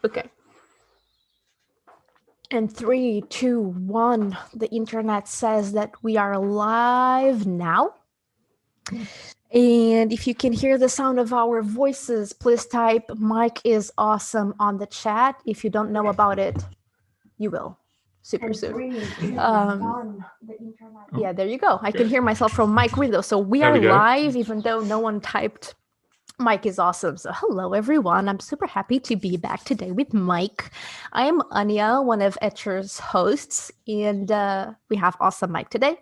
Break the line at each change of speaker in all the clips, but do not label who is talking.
Okay. And 3, 2, 1. The internet says that we are live now. And if you can hear the sound of our voices, please type "Mike is awesome" on the chat. If you don't know about it, you will super soon. 3, 2, 1. The internet. Yeah, there you go. I can hear myself from mic window. So we are live, even though no one typed Mike is awesome. So hello, everyone. I'm super happy to be back today with Mike. I am Anya, one of Etcher's hosts, and we have awesome Mike today.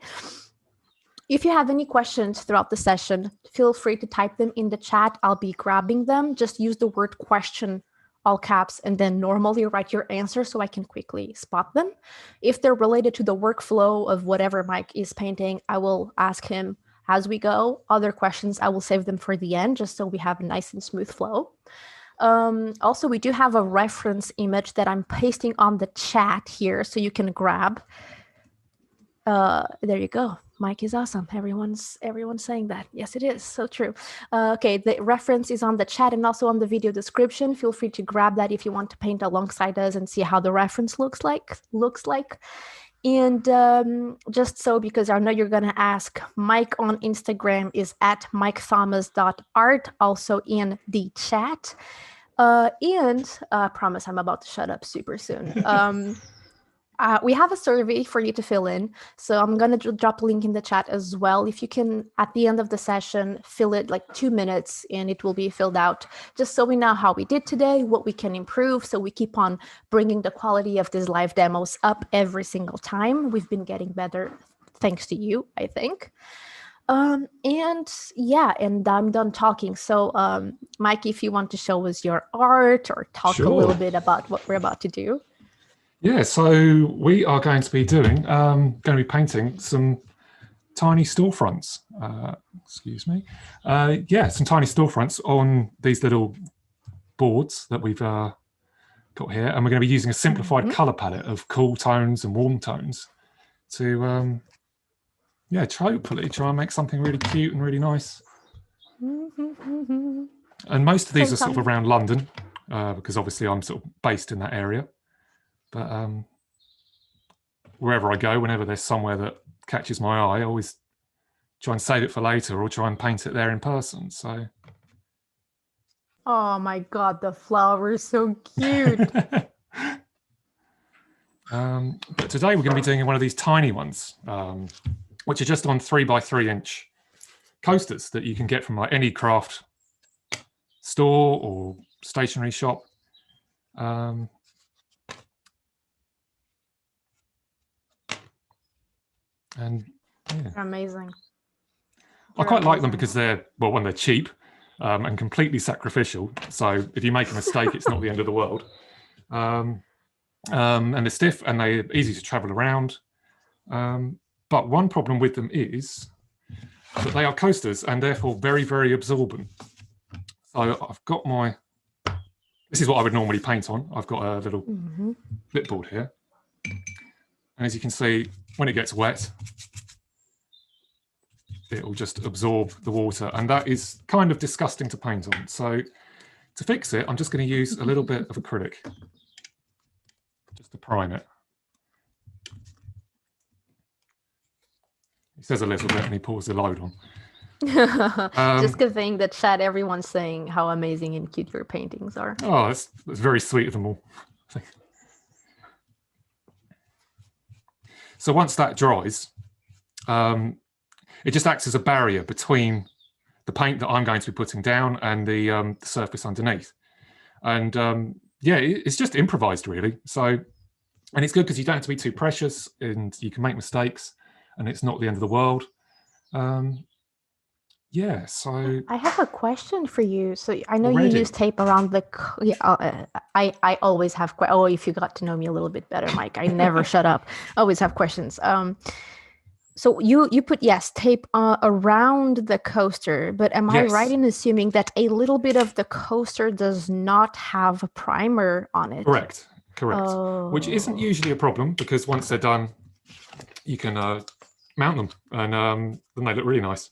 If you have any questions throughout the session, feel free to type them in the chat. I'll be grabbing them. Just use the word question, all caps, and then normally write your answer so I can quickly spot them. If they're related to the workflow of whatever Mike is painting, I will ask him as we go. Other questions, I will save them for the end, just so we have a nice and smooth flow. Also, we do have a reference image that I'm pasting on the chat here, so you can grab. There you go. Mike is awesome. Everyone's saying that. Yes, it is. So true. Okay, the reference is on the chat and also on the video description. Feel free to grab that if you want to paint alongside us and see how the reference looks like. And just so, because I know you're going to ask, Mike on Instagram is at mikethomas.art, also in the chat. And I promise I'm about to shut up super soon. We have a survey for you to fill in. So I'm going to drop a link in the chat as well. If you can, at the end of the session, fill it like 2 minutes and it will be filled out, just so we know how we did today, what we can improve. So we keep on bringing the quality of these live demos up every single time. We've been getting better thanks to you, I think. And yeah, and I'm done talking. So Mike, if you want to show us your art or talk a little bit about what we're about to do.
Yeah, so we are going to be painting some tiny storefronts. Excuse me. Yeah, some tiny storefronts on these little boards that we've got here, and we're going to be using a simplified color palette of cool tones and warm tones to, yeah, hopefully try and make something really cute and really nice. And most of these are sort of around London, because obviously I'm sort of based in that area. But wherever I go, whenever there's somewhere that catches my eye, I always try and save it for later or try and paint it there in person. So.
Oh my God, the flower is so cute.
But today we're going to be doing one of these tiny ones, which are just on 3x3 inch coasters that you can get from like any craft store or stationery shop. And yeah.
Amazing.
I quite like them because they're, well, one, they're cheap and completely sacrificial. So if you make a mistake, it's not the end of the world. And they're stiff and they're easy to travel around. But one problem with them is that they are coasters and therefore very, very absorbent. So I've got my, this is what I would normally paint on. I've got a little clipboard here. And as you can see, when it gets wet, it will just absorb the water. And that is kind of disgusting to paint on. So to fix it, I'm just going to use a little bit of acrylic just to prime it. He says a little bit and he pours the load on.
Just conveying the chat, everyone's saying how amazing and cute your paintings are.
Oh, that's very sweet of them all. So once that dries, it just acts as a barrier between the paint that I'm going to be putting down and the surface underneath. And yeah, it's just improvised really. So, and it's good because you don't have to be too precious and you can make mistakes and it's not the end of the world. Yeah, so
I have a question for you. So I know you use tape around the. Yeah, I always have. Oh, if you got to know me a little bit better, Mike, I never shut up. I always have questions. So you put tape around the coaster, but am I right in assuming that a little bit of the coaster does not have a primer on it?
Correct. Oh. Which isn't usually a problem because once they're done, you can mount them and then they look really nice.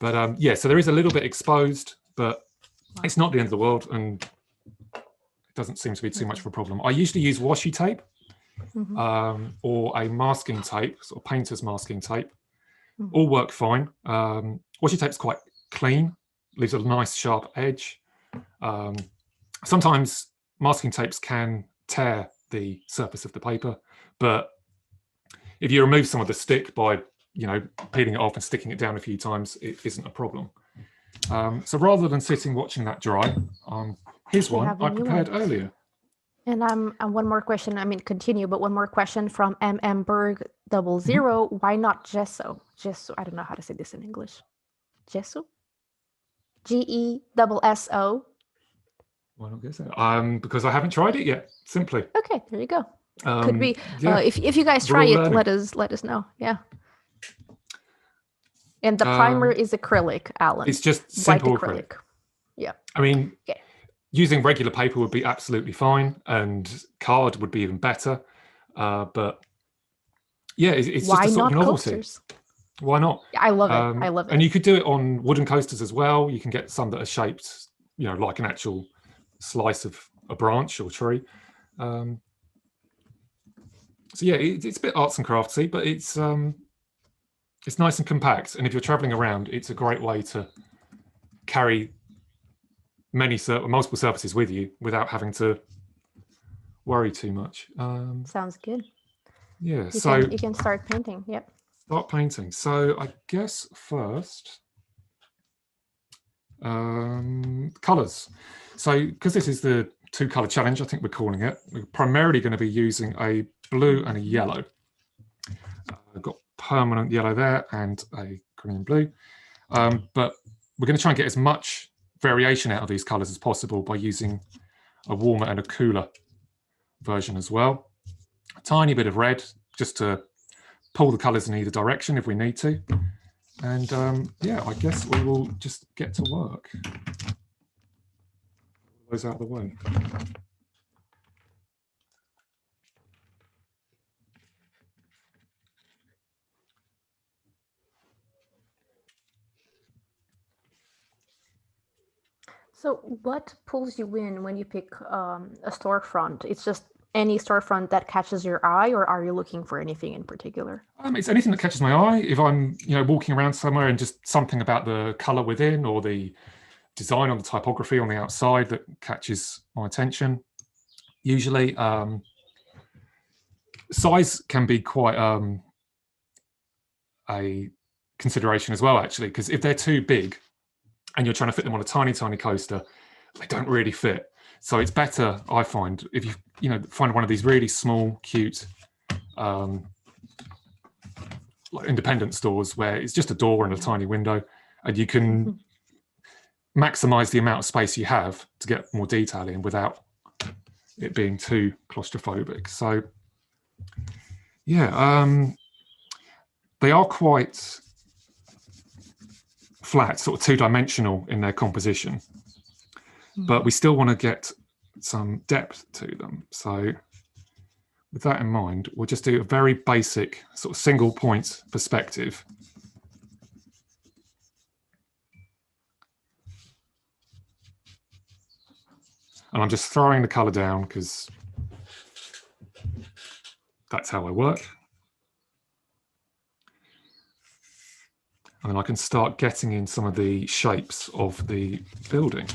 But yeah, so there is a little bit exposed, but it's not the end of the world and it doesn't seem to be too much of a problem. I usually use washi tape or a masking tape, sort of painter's masking tape. All work fine. Washi tape's quite clean, leaves a nice sharp edge. Sometimes masking tapes can tear the surface of the paper, but if you remove some of the stick by, you know, peeling it off and sticking it down a few times, it isn't a problem. So rather than sitting watching that dry, here's one I prepared earlier.
And one more question. I mean, continue, but one more question from MM Berg00. Why not gesso? Gesso. I don't know how to say this in English. Gesso. GESSO.
Why not gesso? Because I haven't tried it yet. Simply.
Okay, there you go. Could be.
Yeah.
If you guys try it, let us know. Yeah. And the primer is acrylic, Alan.
It's just simple
white acrylic. Yeah.
I mean, using regular paper would be absolutely fine, and card would be even better. But yeah, it's just a sort of novelty. Coasters? Why not?
I love it. I love it.
And you could do it on wooden coasters as well. You can get some that are shaped, you know, like an actual slice of a branch or tree. So yeah, it's a bit arts and craftsy, but it's nice and compact. And if you're traveling around, it's a great way to carry multiple surfaces with you without having to worry too much.
Sounds good.
Yeah,
you can start painting. Yep.
Start painting. So I guess first, colors. So because this is the 2-color challenge, I think we're calling it, we're primarily going to be using a blue and a yellow. I've got permanent yellow there and a green and blue. But we're going to try and get as much variation out of these colors as possible by using a warmer and a cooler version as well. A tiny bit of red just to pull the colors in either direction if we need to. And yeah, I guess we will just get to work. Those out of the way.
So what pulls you in when you pick a storefront? It's just any storefront that catches your eye, or are you looking for anything in particular?
It's anything that catches my eye. If I'm, you know, walking around somewhere and just something about the color within or the design or the typography on the outside that catches my attention. Usually, size can be quite a consideration as well, actually, because if they're too big and you're trying to fit them on a tiny, tiny coaster, they don't really fit. So it's better, I find, if you find one of these really small, cute, like independent stores where it's just a door and a tiny window, and you can maximize the amount of space you have to get more detail in without it being too claustrophobic. So yeah, they are quite flat, sort of two-dimensional in their composition, but we still want to get some depth to them. So with that in mind, we'll just do a very basic sort of single point perspective. And I'm just throwing the color down because that's how I work. And then I can start getting in some of the shapes of the building.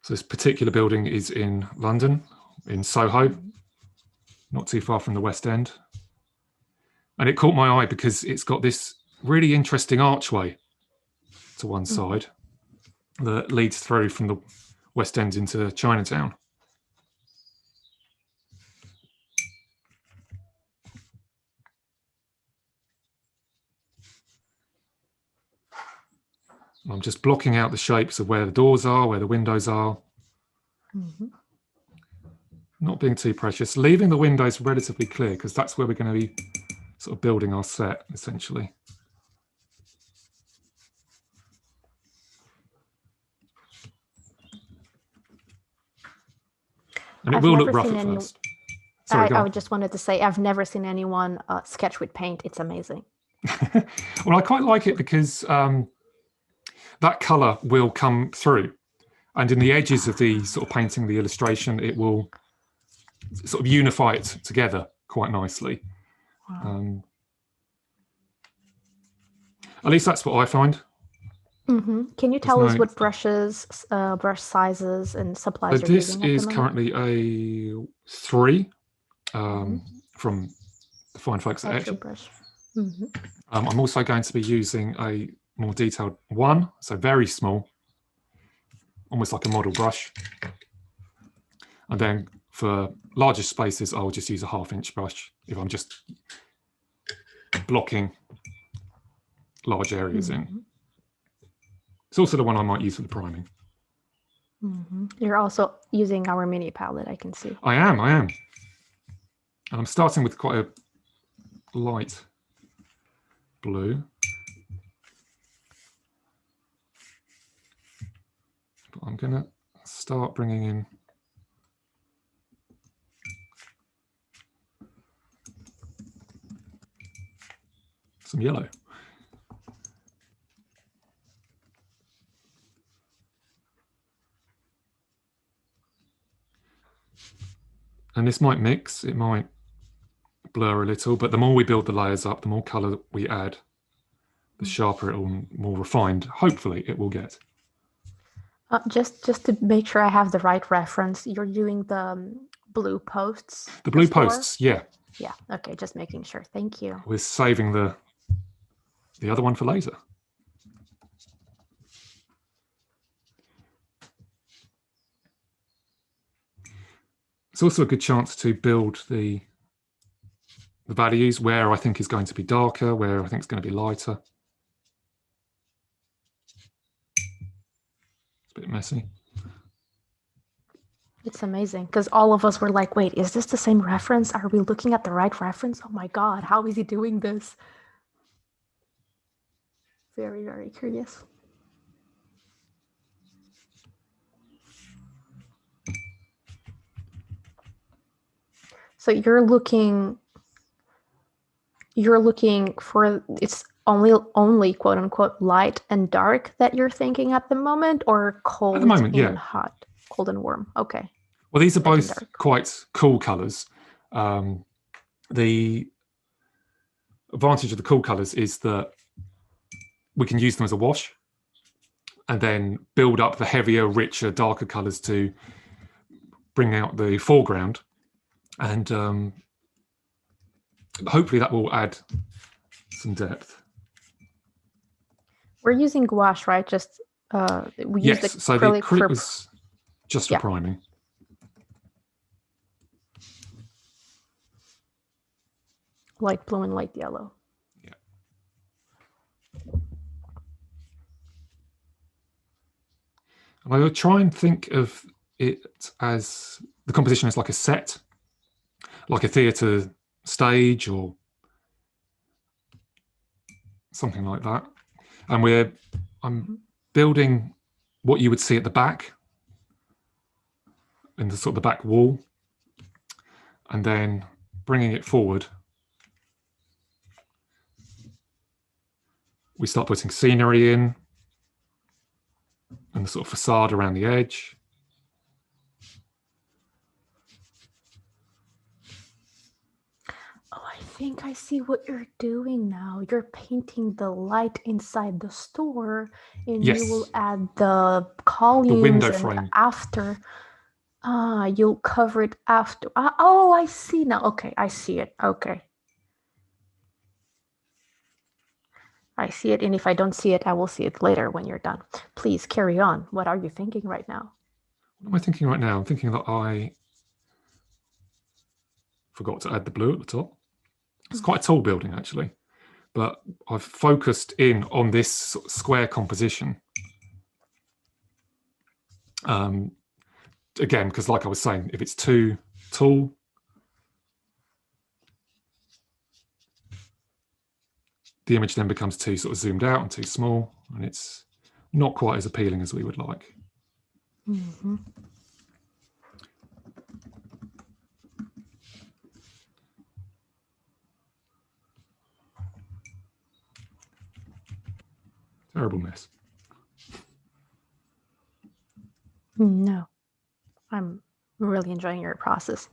So this particular building is in London, in Soho, not too far from the West End. And it caught my eye because it's got this really interesting archway to one side that leads through from the West End into Chinatown. I'm just blocking out the shapes of where the doors are, where the windows are. Not being too precious, leaving the windows relatively clear because that's where we're going to be sort of building our set, essentially. And it will look rough at first. Sorry, go on.
I just wanted to say I've never seen anyone sketch with paint. It's amazing.
Well, I quite like it because that colour will come through, and in the edges of the sort of painting, the illustration, it will sort of unify it together quite nicely.
Wow.
At least that's what I find.
Can you tell us what brushes, brush sizes, and supplies you're using at the moment?
This is currently a 3 from the fine folks at Acrylic. I'm also going to be using a more detailed 1, so very small, almost like a model brush. And then for larger spaces, I'll just use a 1/2" brush if I'm just blocking large areas in. It's also the one I might use for the priming.
You're also using our mini palette, I can see.
I am. And I'm starting with quite a light blue. But I'm going to start bringing in some yellow. And this might mix, it might blur a little, but the more we build the layers up, the more colour we add, the sharper it will, more refined, hopefully, it will get.
Just to make sure I have the right reference, you're doing the blue posts?
The blue posts, yeah.
Yeah, okay, just making sure. Thank you.
We're saving the other one for later. It's also a good chance to build the values where I think is going to be darker, where I think is going to be lighter. It's a bit messy.
It's amazing because all of us were like, wait, is this the same reference? Are we looking at the right reference? Oh my God, how is he doing this? Very, very curious. So you're looking for, it's only quote unquote light and dark that you're thinking at the moment, or cold
at the moment,
and hot, cold and warm? Okay.
Well, these are both quite cool colors. The advantage of the cool colors is that we can use them as a wash and then build up the heavier, richer, darker colors to bring out the foreground. And hopefully that will add some depth.
We're using gouache, right? Just we
yes,
use the
so
acrylic
the acrylic was just for priming.
Light blue and light yellow.
Yeah. And I would try and think of it as the composition as like a set, like a theatre stage or something like that. And I'm building what you would see at the back, in the sort of the back wall, and then bringing it forward. We start putting scenery in and the sort of facade around the edge.
Oh, I think I see what you're doing now. You're painting the light inside the store, and
yes.
you will add the columns,
the window frame
after. You'll cover it after. Oh, I see now. Okay, I see it. Okay. I see it, and if I don't see it, I will see it later when you're done. Please carry on. What are you thinking right now?
What am I thinking right now? I'm thinking that I forgot to add the blue at the top. It's quite a tall building, actually, but I've focused in on this sort of square composition. Again, because like I was saying, if it's too tall, the image then becomes too sort of zoomed out and too small, and it's not quite as appealing as we would like.
Mm-hmm.
terrible mess.
No, I'm really enjoying your process.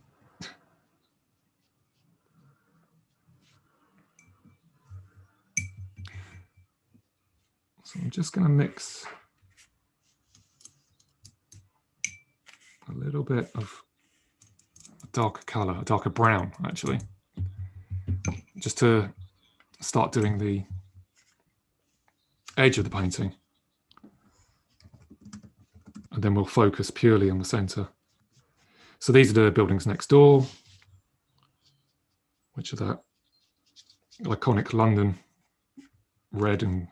So I'm just going to mix a little bit of a darker colour, a darker brown, actually, just to start doing the edge of the painting. And then we'll focus purely on the centre. So these are the buildings next door, which are that iconic London red and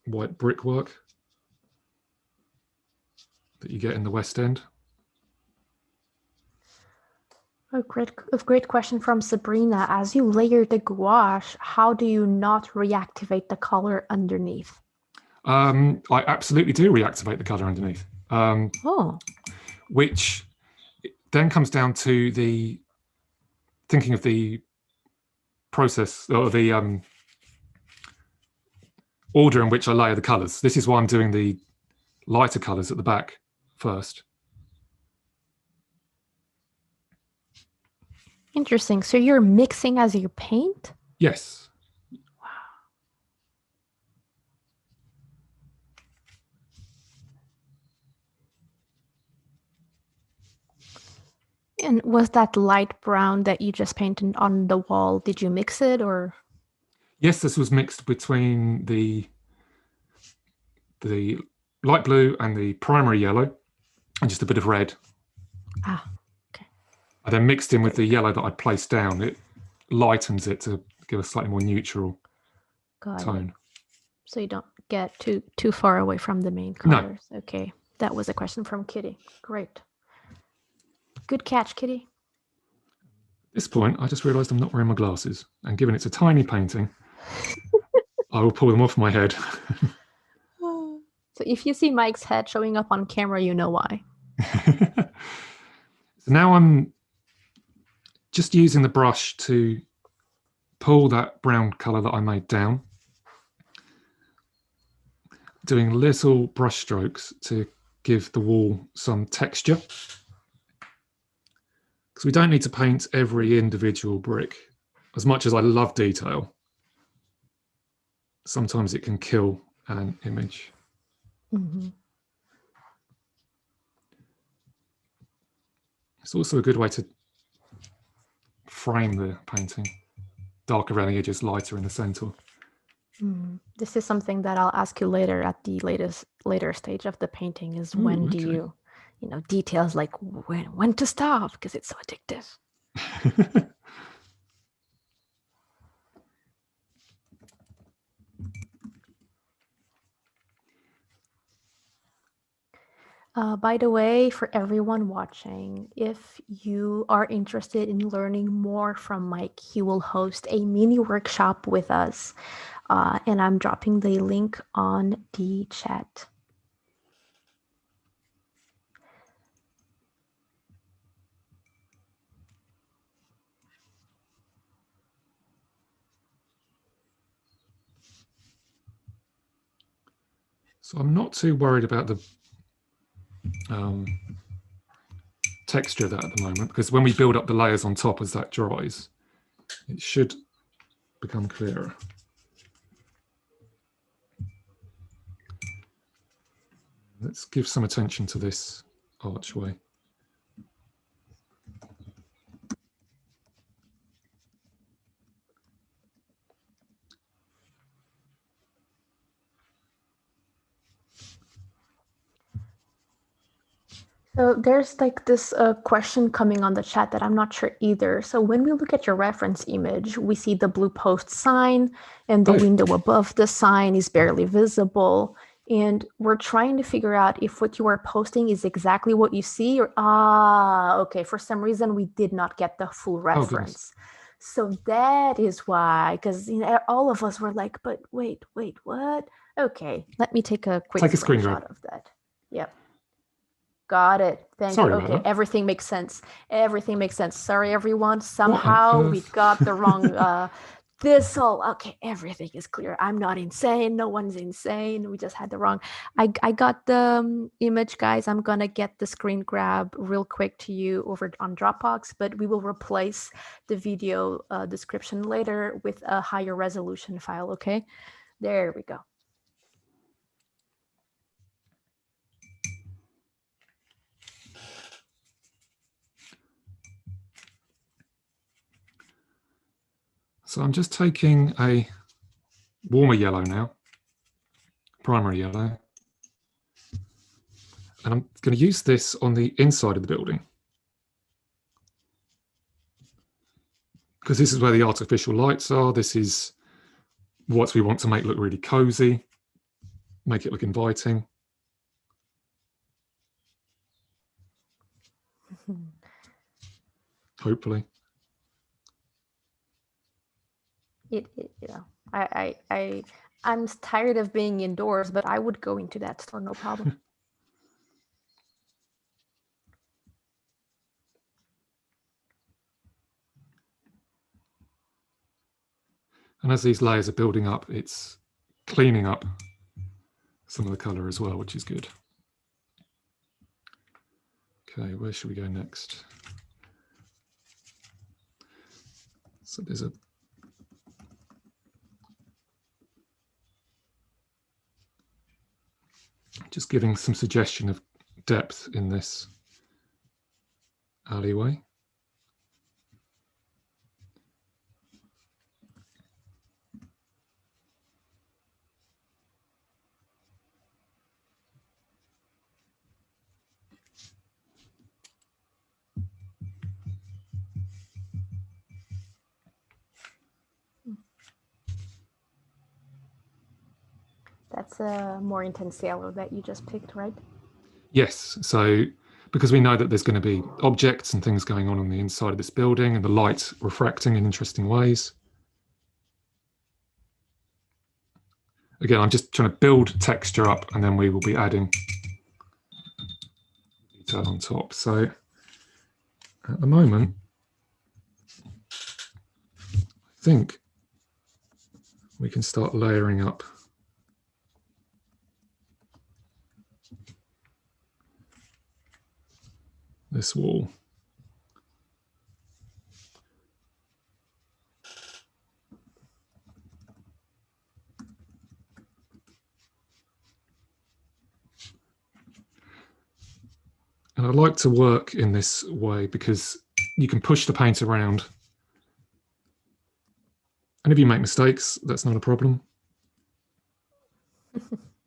white brickwork that you get in the West End.
A great question from Sabrina. As you layer the gouache, how do you not reactivate the color underneath?
I absolutely do reactivate the colour underneath. Which then comes down to the thinking of the process or the order in which I layer the colours. This is why I'm doing the lighter colours at the back first.
Interesting. So you're mixing as you paint?
Yes.
Wow. And was that light brown that you just painted on the wall, did you mix it or?
Yes, this was mixed between the light blue and the primary yellow and just a bit of red.
Ah, okay.
I then mixed in with the yellow that I'd placed down. It lightens it to give a slightly more neutral tone.
So you don't get too far away from the main colors. No. Okay, that was a question from Kitty. Great. Good catch, Kitty.
At this point, I just realised I'm not wearing my glasses. And given it's a tiny painting, I will pull them off my head.
So if you see Mike's head showing up on camera, you know why.
So now I'm just using the brush to pull that brown colour that I made down, doing little brush strokes to give the wall some texture. Because we don't need to paint every individual brick. As much as I love detail, sometimes it can kill an image.
Mm-hmm.
It's also a good way to frame the painting. Darker around the edges, lighter in the centre.
This is something that I'll ask you later at the later stage of the painting is when do you details like when to stop because it's so addictive. By the way, for everyone watching, if you are interested in learning more from Mike, he will host a mini workshop with us. And I'm dropping the link on the chat.
So I'm not too worried about the texture of that at the moment, because when we build up the layers on top as that dries, it should become clearer. Let's give some attention to this archway.
So there's like this question coming on the chat that I'm not sure either. So when we look at your reference image, we see the blue post sign and the window above the sign is barely visible. And we're trying to figure out if what you are posting is exactly what you see or, okay, for some reason we did not get the full reference. So that is why, because all of us were like, but wait, what? Okay, let me take a quick screenshot of that. Yep. Got it. Thank you. Okay, everything makes sense. Everything makes sense. Sorry, everyone. Somehow we got the wrong this all okay, everything is clear. I'm not insane, no one's insane, we just had the wrong. I got the image, guys. I'm gonna get the screen grab real quick to you over on Dropbox, but we will replace the video description later with a higher resolution file. Okay, there we go.
So I'm just taking a warmer yellow now, primary yellow, and I'm going to use this on the inside of the building, because this is where the artificial lights are. This is what we want to make look really cozy, make it look inviting. Hopefully.
You know, I'm tired of being indoors, but I would go into that store, no problem.
And as these layers are building up, it's cleaning up some of the color as well, which is good. Okay, where should we go next? So there's a just giving some suggestion of depth in this alleyway.
That's a more intense yellow that you just picked, right?
Yes, so because we know that there's going to be objects and things going on the inside of this building and the light refracting in interesting ways. Again, I'm just trying to build texture up, and then we will be adding detail on top. So at the moment, I think we can start layering up this wall. And I like to work in this way because you can push the paint around. And if you make mistakes, that's not a problem.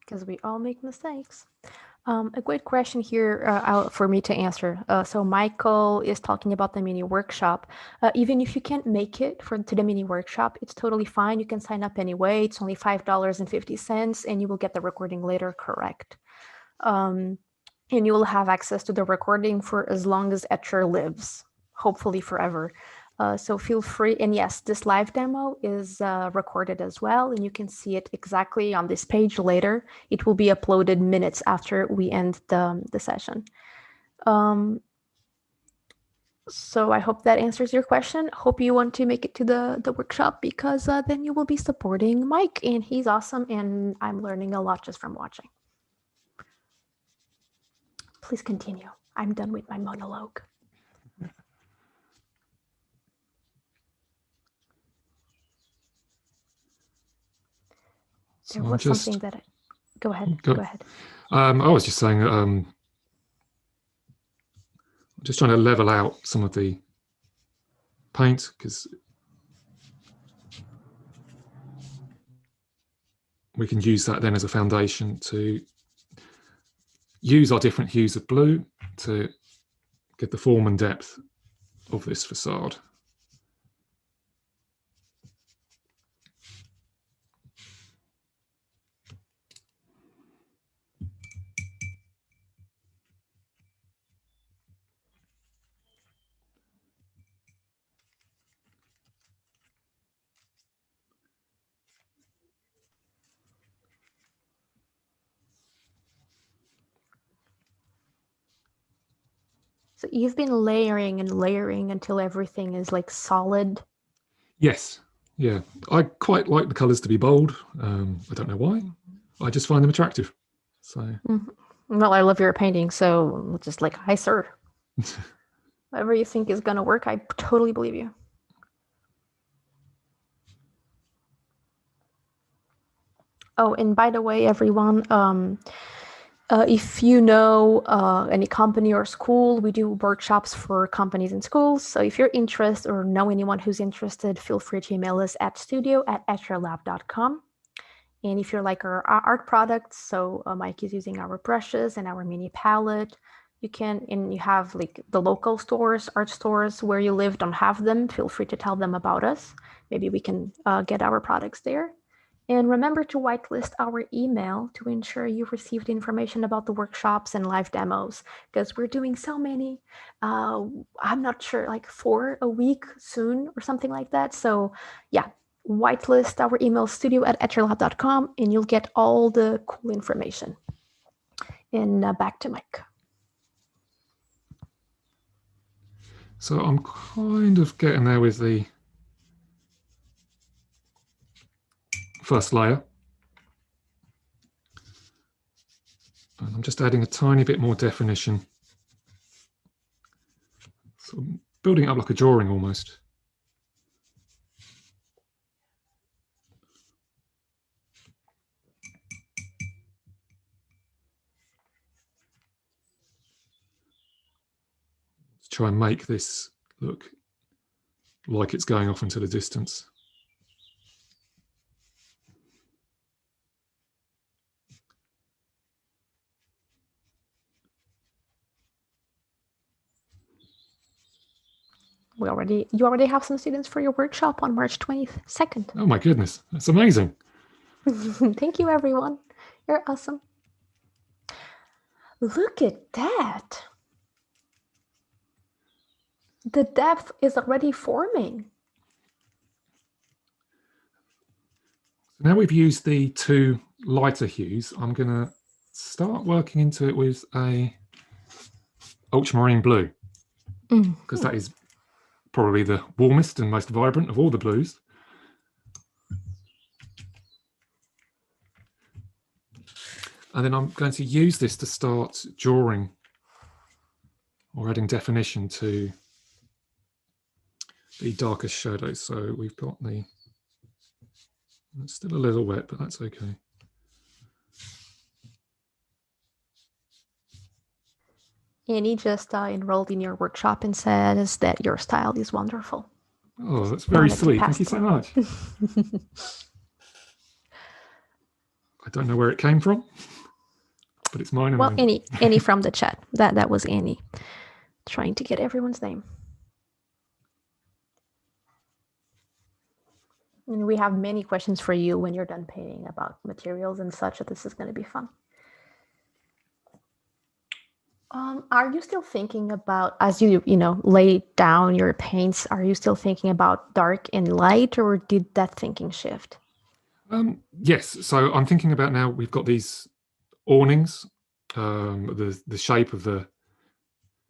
Because we all make mistakes. A great question here for me to answer. So Michael is talking about the mini workshop. Even if you can't make it to the mini workshop, it's totally fine. You can sign up anyway. It's only $5.50, and you will get the recording later, correct? And you will have access to the recording for as long as Etcher lives, hopefully forever. So feel free. And yes, this live demo is recorded as well, and you can see it exactly on this page later. It will be uploaded minutes after we end the session. So I hope that answers your question. Hope you want to make it to the workshop, because then you will be supporting Mike, and he's awesome, and I'm learning a lot just from watching. Please continue. I'm done with my monologue. There was something that go ahead. Go ahead.
I was just saying, I'm just trying to level out some of the paint, because we can use that then as a foundation to use our different hues of blue to get the form and depth of this facade.
So you've been layering and layering until everything is like solid?
Yes. Yeah, I quite like the colours to be bold. I don't know why. I just find them attractive. So.
Well, I love your painting, so just like, hi, sir. Whatever you think is gonna work, I totally believe you. Oh, and by the way, everyone, if you know any company or school, we do workshops for companies and schools. So if you're interested or know anyone who's interested, feel free to email us at studio@etchrlab.com. And if you're like our art products, so Mike is using our brushes and our mini palette, you can, and you have like the local stores, art stores where you live don't have them, feel free to tell them about us. Maybe we can get our products there. And remember to whitelist our email to ensure you received information about the workshops and live demos, because we're doing so many. I'm not sure, like 4 a week soon or something like that. So yeah, whitelist our email, studio@etchrlab.com, and you'll get all the cool information. And back to Mike.
So I'm kind of getting there with the first layer. And I'm just adding a tiny bit more definition. So I'm building it up like a drawing almost. Let's try and make this look like it's going off into the distance.
You already have some students for your workshop on March 22nd.
Oh my goodness, that's amazing.
Thank you, everyone. You're awesome. Look at that. The depth is already forming.
So now we've used the 2 lighter hues, I'm going to start working into it with a ultramarine blue, because that is probably the warmest and most vibrant of all the blues. And then I'm going to use this to start drawing or adding definition to the darker shadows. So we've got the, it's still a little wet, but that's okay.
Annie just enrolled in your workshop and says that your style is wonderful.
Oh, that's very sweet. Thank you so much. I don't know where it came from, but it's mine.
Well, Annie from the chat. That was Annie, trying to get everyone's name. And we have many questions for you when you're done painting about materials and such. This is going to be fun. Are you still thinking about, as you lay down your paints, are you still thinking about dark and light, or did that thinking shift?
Yes, so I'm thinking about, now we've got these awnings, the shape of the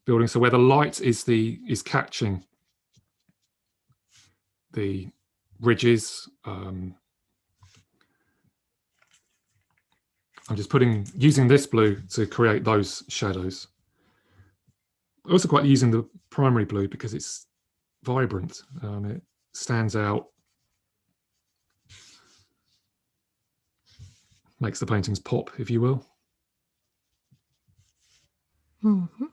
building, so where the light is catching the ridges. I'm just using this blue to create those shadows. I also quite using the primary blue because it's vibrant. It stands out, makes the paintings pop, if you will.
Mm-hmm.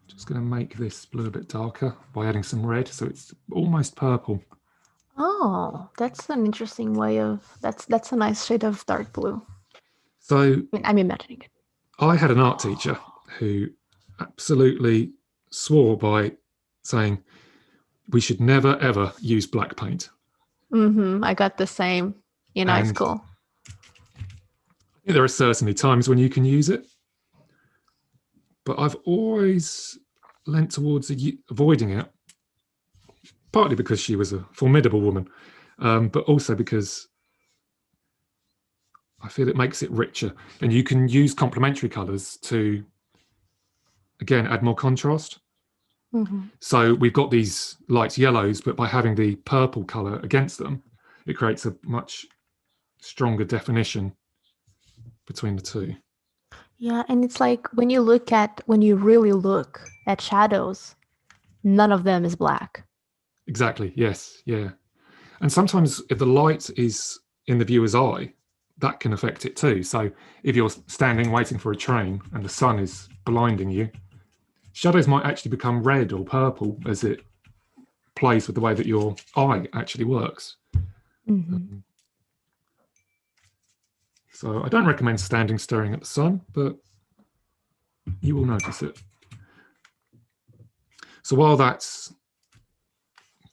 Just going to make this blue a bit darker by adding some red, so it's almost purple.
Oh, that's an interesting way of, that's a nice shade of dark blue.
So
I'm imagining it.
I had an art teacher who absolutely swore by saying we should never ever use black paint.
I got the same in high school.
There are certainly times when you can use it, but I've always leant towards avoiding it, partly because she was a formidable woman, but also because I feel it makes it richer. And you can use complementary colours to, again, add more contrast. So we've got these light yellows, but by having the purple colour against them, it creates a much stronger definition between the two.
Yeah, and it's like when you really look at shadows, none of them is black.
Exactly, yes, yeah. And sometimes if the light is in the viewer's eye, that can affect it too. So if you're standing waiting for a train and the sun is blinding you, shadows might actually become red or purple as it plays with the way that your eye actually works. So I don't recommend standing staring at the sun, but you will notice it. So while that's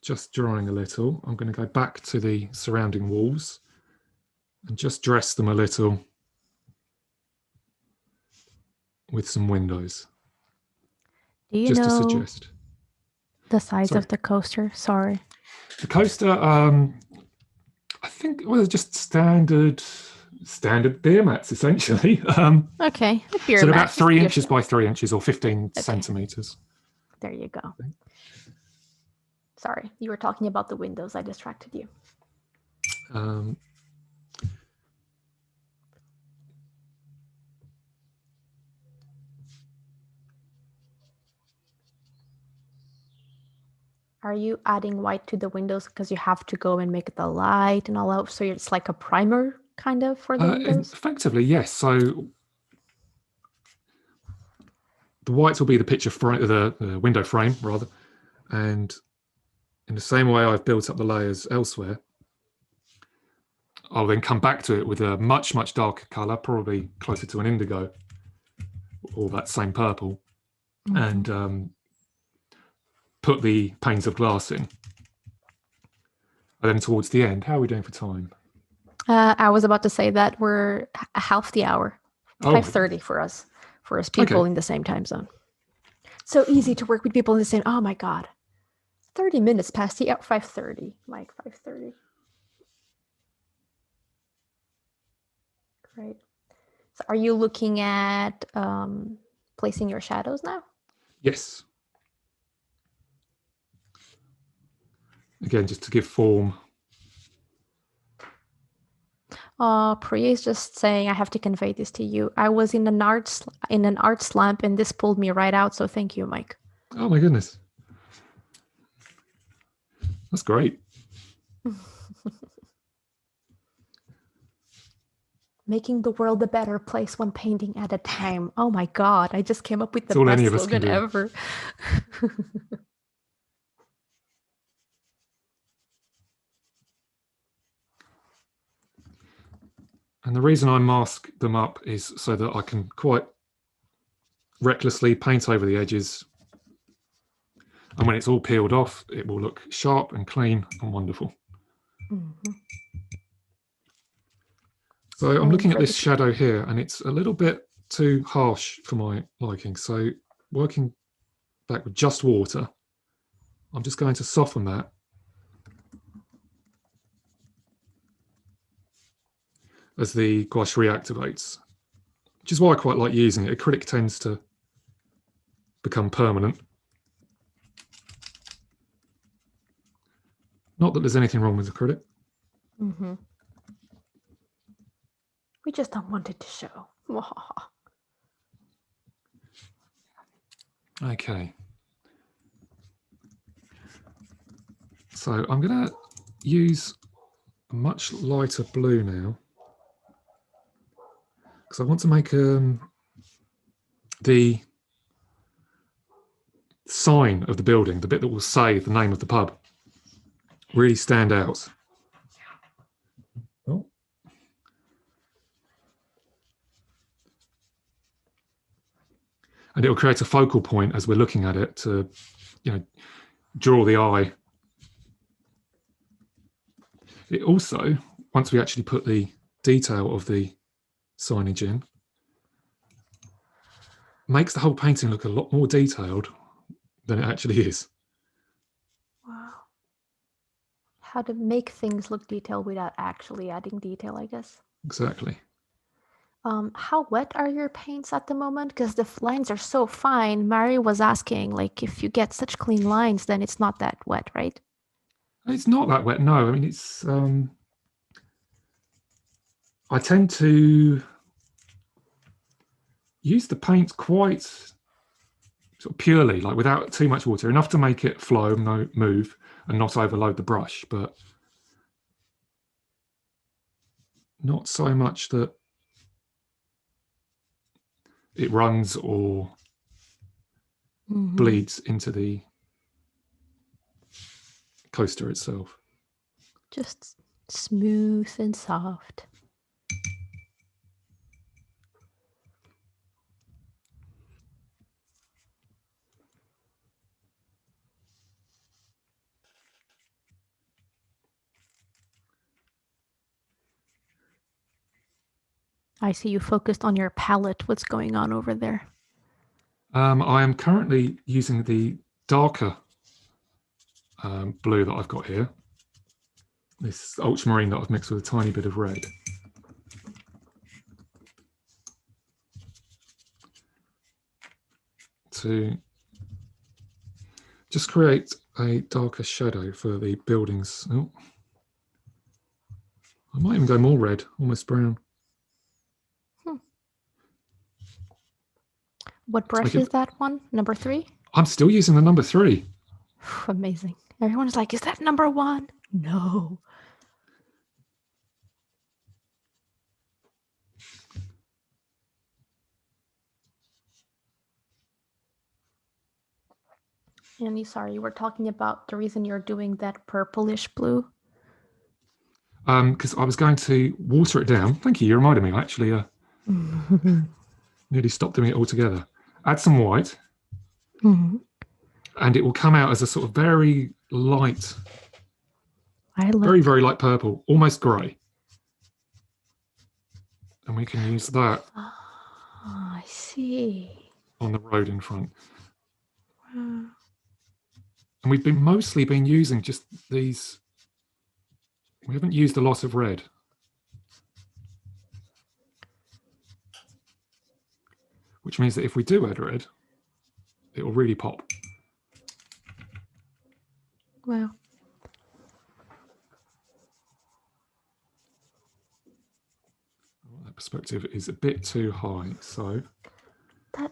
just drying a little, I'm going to go back to the surrounding walls and just dress them a little with some windows.
Do you
just
know
to suggest
the size of the coaster? Sorry.
The coaster, I think it was just standard beer mats, essentially.
Okay, a beer
so
mat.
about 3 inches by 3 inches or 15 centimeters.
There you go. Sorry, you were talking about the windows. I distracted you. Are you adding white to the windows because you have to go and make the light and all that? So it's like a primer kind of for the windows?
Effectively, yes. So the white will be the picture frame, the window frame rather, and in the same way I've built up the layers elsewhere, I'll then come back to it with a much, much darker color, probably closer to an indigo or that same purple, and put the panes of glass in. And then towards the end, how are we doing for time?
I was about to say that we're half the hour, 5:30 for us people in the same time zone. So easy to work with people in the same. Oh my God, 30 minutes past the 5:30, Mike. 5:30. Great. So are you looking at placing your shadows now?
Yes. Again, just to give form.
Priya is just saying, I have to convey this to you. I was in an art slump, and this pulled me right out. So thank you, Mike.
Oh my goodness, that's great.
Making the world a better place one painting at a time. Oh my God, I just came up with the best slogan ever.
And the reason I mask them up is so that I can quite recklessly paint over the edges. And when it's all peeled off, it will look sharp and clean and wonderful. So I'm looking at this shadow here, and it's a little bit too harsh for my liking. So working back with just water, I'm just going to soften that. As the gouache reactivates, which is why I quite like using it. Acrylic tends to become permanent. Not that there's anything wrong with acrylic.
We just don't want it to show.
Okay. So I'm going to use a much lighter blue now, because I want to make the sign of the building, the bit that will say the name of the pub, really stand out. Oh. And it will create a focal point as we're looking at it to, draw the eye. It also, once we actually put the detail of the signage in, makes the whole painting look a lot more detailed than it actually is.
Wow. How to make things look detailed without actually adding detail, I guess.
Exactly.
How wet are your paints at the moment? Because the lines are so fine. Mary was asking, like, if you get such clean lines, then it's not that wet, right?
It's not that wet, no. I mean, it's. I tend to use the paint quite sort of purely, like without too much water, enough to make it flow, no move, and not overload the brush, but not so much that it runs or bleeds into the coaster itself.
Just smooth and soft. I see you focused on your palette. What's going on over there?
I am currently using the darker blue that I've got here. This ultramarine that I've mixed with a tiny bit of red. To just create a darker shadow for the buildings. Oh, I might even go more red, almost brown.
What brush is that one? Number 3?
I'm still using the number 3.
Amazing. Everyone's like, is that number 1? No. Annie, sorry, you were talking about the reason you're doing that purplish blue.
Because I was going to water it down. Thank you, you reminded me. I actually nearly stopped doing it altogether. Add some white, and it will come out as a sort of very light, very, very light purple, almost grey. And we can use that.
Oh, I see.
On the road in front. And we've mostly been using just these. We haven't used a lot of red. Which means that if we do add red, it will really pop.
Wow.
That perspective is a bit too high, so.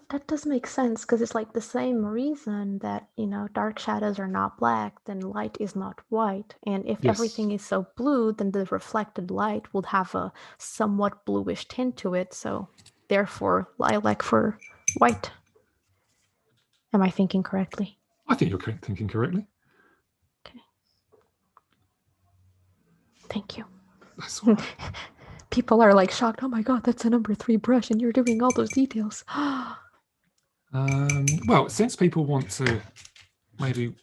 That does make sense, because it's like the same reason that, you know, dark shadows are not black, then light is not white. And if everything is so blue, then the reflected light would have a somewhat bluish tint to it. So therefore, lilac for white. Am I thinking correctly?
I think you're thinking correctly.
Okay. Thank you.
That's all right.
People are like shocked. Oh my God, that's a number 3 brush and you're doing all those details.
Well, since people want to maybe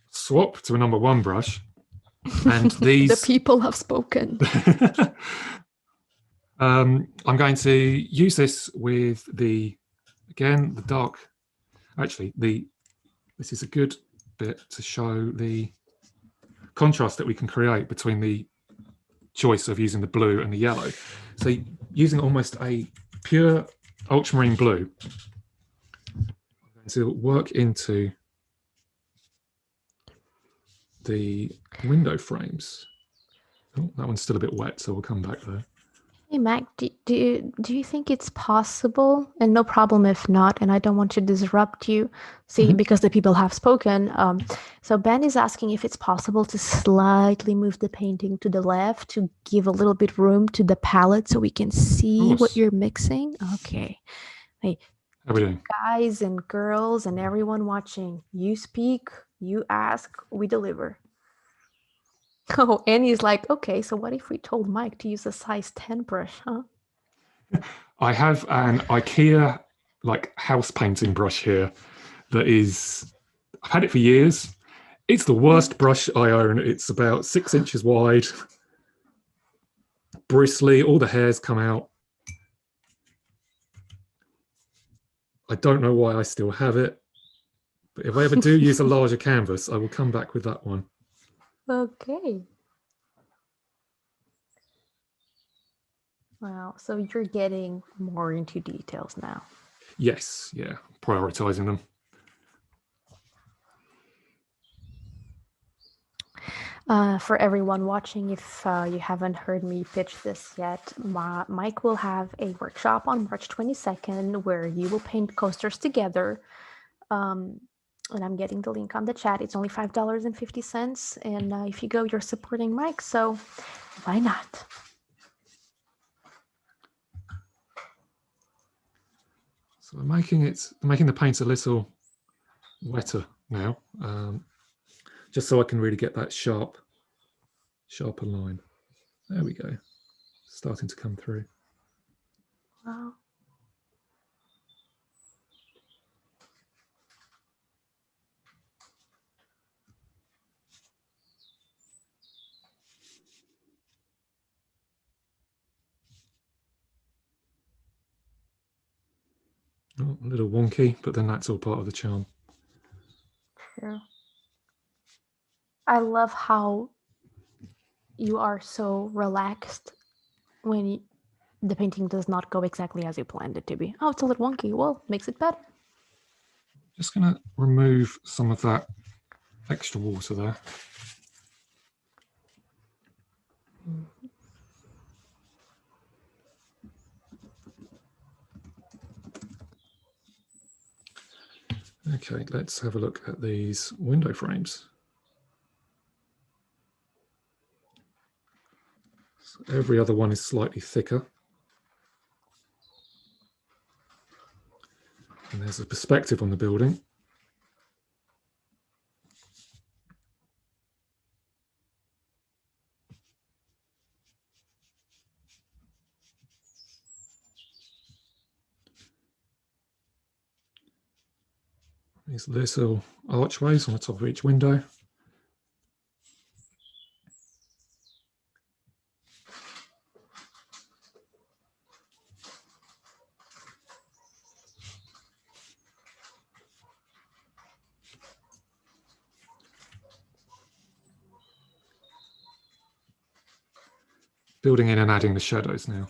swap to a number 1 brush, and these...
The people have spoken.
I'm going to use this with the dark. Actually, this is a good bit to show the contrast that we can create between the choice of using the blue and the yellow. So using almost a pure ultramarine blue, I'm going to work into the window frames. Oh, that one's still a bit wet, so we'll come back there.
Hey, Mac, do you think it's possible, and no problem if not, and I don't want to disrupt you, because the people have spoken. So Ben is asking if it's possible to slightly move the painting to the left to give a little bit room to the palette so we can see what you're mixing. Okay. Hey,
how are we doing?
Guys and girls and everyone watching, you speak, you ask, we deliver. Oh, Annie's like, okay, so what if we told Mike to use a size 10 brush, huh?
I have an IKEA house painting brush here that is, I've had it for years. It's the worst brush I own. It's about 6 inches wide, bristly, all the hairs come out. I don't know why I still have it, but if I ever do use a larger canvas, I will come back with that one.
Okay. Wow. So you're getting more into details now.
Yes, yeah, prioritizing them.
For everyone watching, if you haven't heard me pitch this yet, Mike will have a workshop on March 22nd where you will paint coasters together. And I'm getting the link on the chat. It's only $5.50. And if you go, you're supporting Mike. So why not?
So I'm making the paint a little wetter now, just so I can really get that sharper line. There we go, starting to come through.
Wow.
Oh, a little wonky, but then that's all part of the charm.
True. I love how you are so relaxed when the painting does not go exactly as you planned it to be. Oh, it's a little wonky. Well, makes it better.
Just going to remove some of that extra water there. Okay, let's have a look at these window frames. So every other one is slightly thicker. And there's a perspective on the building. These little archways on the top of each window. Building in and adding the shadows now.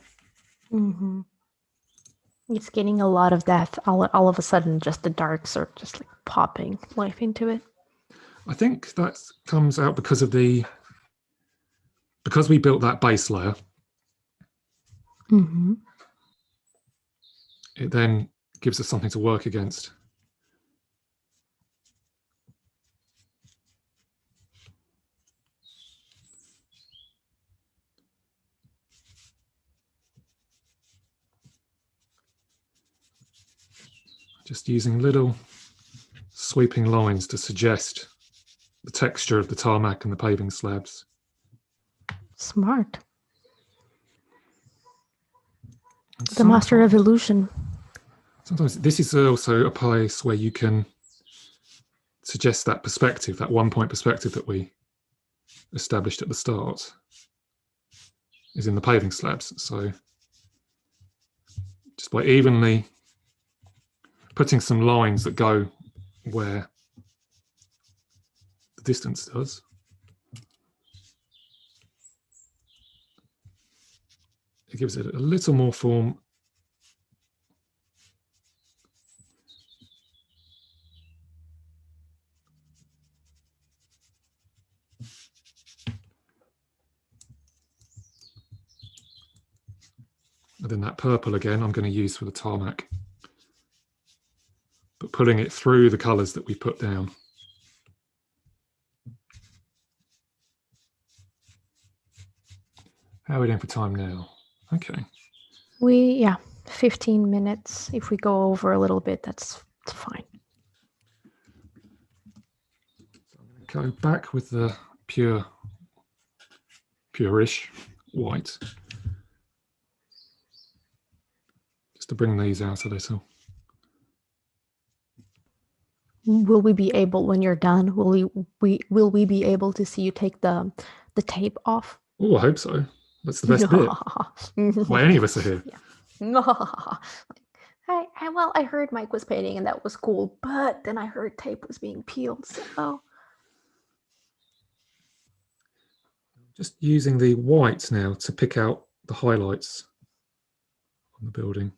Mm-hmm. It's getting a lot of that. All of a sudden, just the darks are just like popping life into it.
I think that comes out because we built that base layer.
Mm-hmm.
It then gives us something to work against. Just using little sweeping lines to suggest the texture of the tarmac and the paving slabs.
Smart. The master of illusion.
Sometimes this is also a place where you can suggest that perspective, that 1 point perspective that we established at the start is in the paving slabs. So just by evenly putting some lines that go where the distance does, it gives it a little more form. And then that purple again, I'm going to use for the tarmac, but pulling it through the colours that we put down. How are we doing for time now? Okay.
15 minutes. If we go over a little bit, that's fine.
Go back with the purish white, just to bring these out a little.
Will we be able, when you're done, will we be able to see you take the tape off?
Oh, I hope so. That's the best bit. Why any of us are here.
Yeah. I heard Mike was painting and that was cool, but then I heard tape was being peeled. So
Just using the white now to pick out the highlights on the building.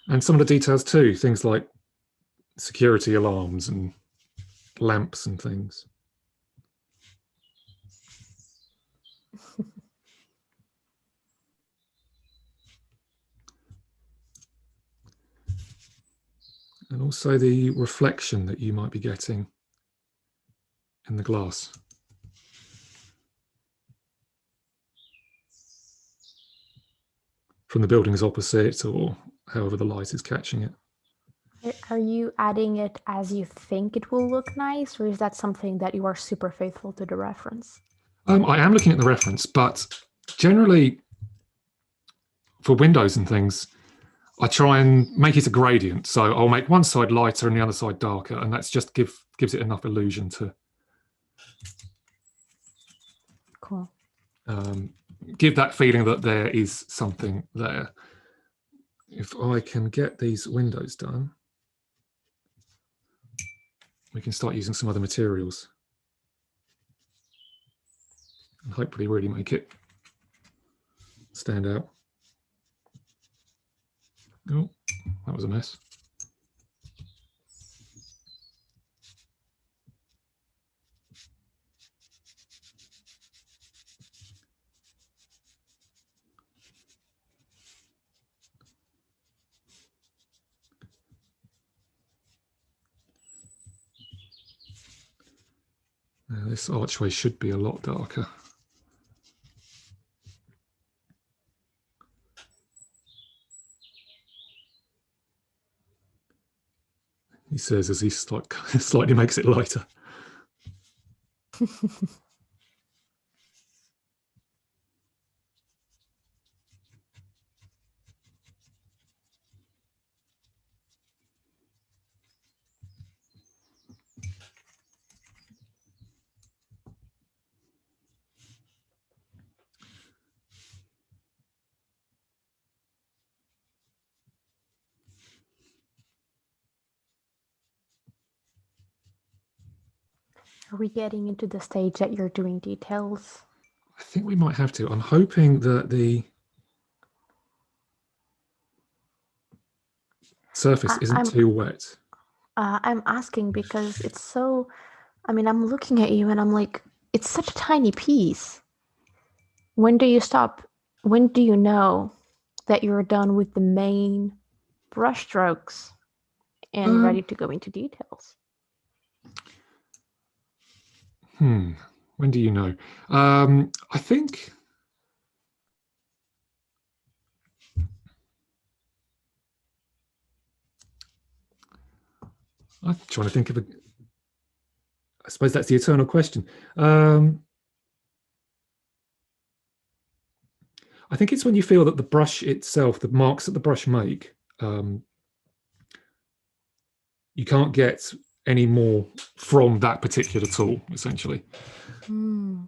And some of the details too, things like security alarms and lamps and things. And also the reflection that you might be getting in the glass. From the buildings opposite, or however the light is catching it.
Are you adding it as you think it will look nice, or is that something that you are super faithful to the reference?
I am looking at the reference, but generally for windows and things, I try and make it a gradient. So I'll make one side lighter and the other side darker, and that's just gives it enough illusion to
cool.
Give that feeling that there is something there. If I can get these windows done, we can start using some other materials and hopefully really make it stand out. Oh, that was a mess. Now this archway should be a lot darker. He says as he slightly makes it lighter.
Are we getting into the stage that you're doing details?
I think we might have to. I'm hoping that the surface isn't too wet.
I'm asking because it's so, I mean, I'm looking at you and I'm like, it's such a tiny piece. When do you stop? When do you know that you're done with the main brush strokes and ready to go into details?
When do you know? I think I'm trying to think of I suppose that's the eternal question. I think it's when you feel that the brush itself, the marks that the brush make, you can't get any more from that particular tool, essentially. And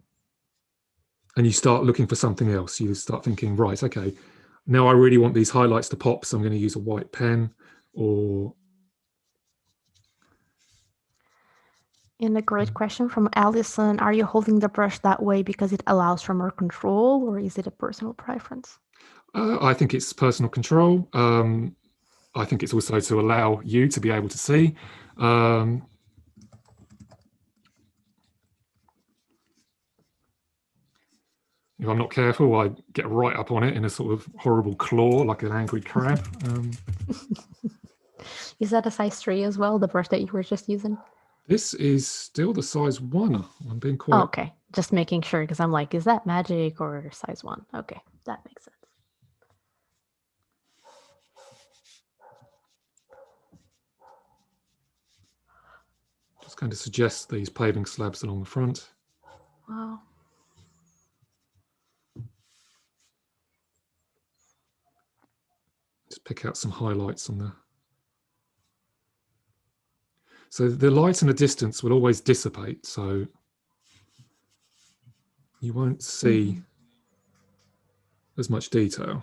you start looking for something else. You start thinking, right, okay, now I really want these highlights to pop, so I'm going to use a white pen. Or
And a great question from Allison, are you holding the brush that way because it allows for more control, or is it a personal preference?
I think it's personal control. I think it's also to allow you to be able to see. If I'm not careful, I get right up on it in a sort of horrible claw, like an angry crab.
Is that a size 3 as well, the brush that you were just using?
This is still the size 1. I'm being quite...
Oh, okay, just making sure, because I'm like, is that magic or size 1? Okay, that makes sense.
Just going to suggest these paving slabs along the front.
Wow.
Just pick out some highlights on the... So the light and the distance will always dissipate, so you won't see as much detail.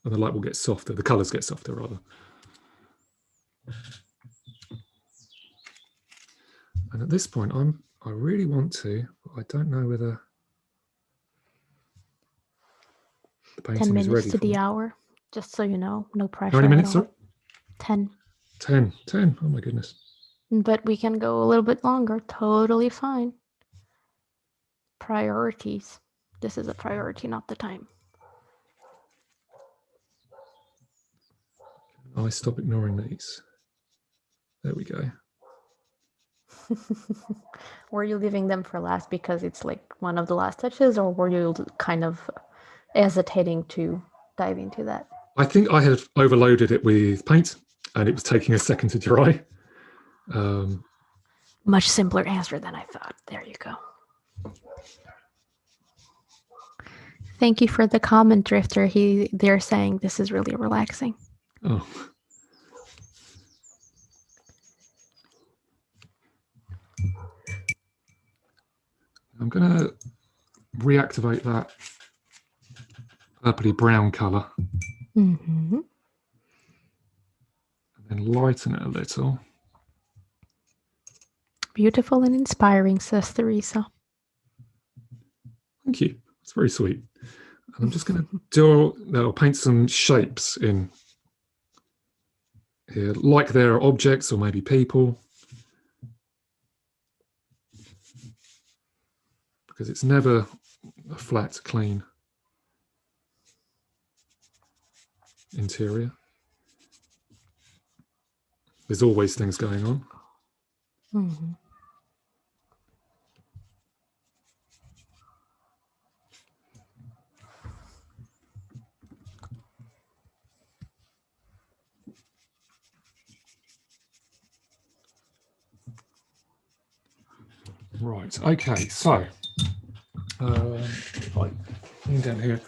And the light will get softer, the colours get softer rather. And at this point, I really want to, but I don't know whether the
10
painting is
minutes
ready
to
for
the
it.
hour, just so you know, no pressure.
How many
at
minutes,
all.
sir?
10.
10. 10. Oh my goodness.
But we can go a little bit longer. Totally fine. Priorities. This is a priority, not the time.
I stop ignoring these. There we go.
Were you leaving them for last because it's like one of the last touches, or were you kind of hesitating to dive into that?
I think I had overloaded it with paint and it was taking a second to dry.
Much simpler answer than I thought. There you go. Thank you for the comment, Drifter. They're saying this is really relaxing.
Oh. I'm going to reactivate that purpley brown colour.
Mm-hmm.
And then lighten it a little.
Beautiful and inspiring, says Theresa.
Thank you. It's very sweet. And I'm just going to paint some shapes in here, like there are objects or maybe people. Because it's never a flat, clean interior. There's always things going on.
Mm-hmm.
Right, okay, so if I lean down here,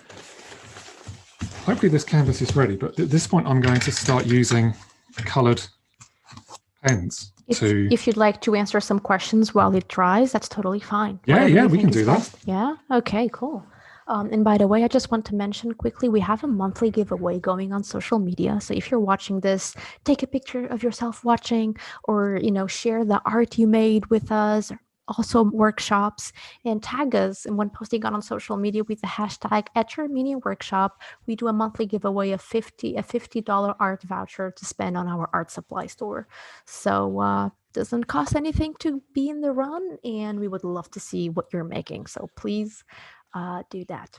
hopefully this canvas is ready, but at this point I'm going to start using coloured pens.
If you'd like to answer some questions while it dries, that's totally fine.
Yeah, we can do that.
Yeah, okay, cool. And by the way, I just want to mention quickly, we have a monthly giveaway going on social media. So if you're watching this, take a picture of yourself watching, or share the art you made with us, also workshops, and tag us in when posting on social media with the hashtag @YourMiniWorkshop. We do a monthly giveaway of $50 art voucher to spend on our art supply store. So doesn't cost anything to be in the run, and we would love to see what you're making. So please do that.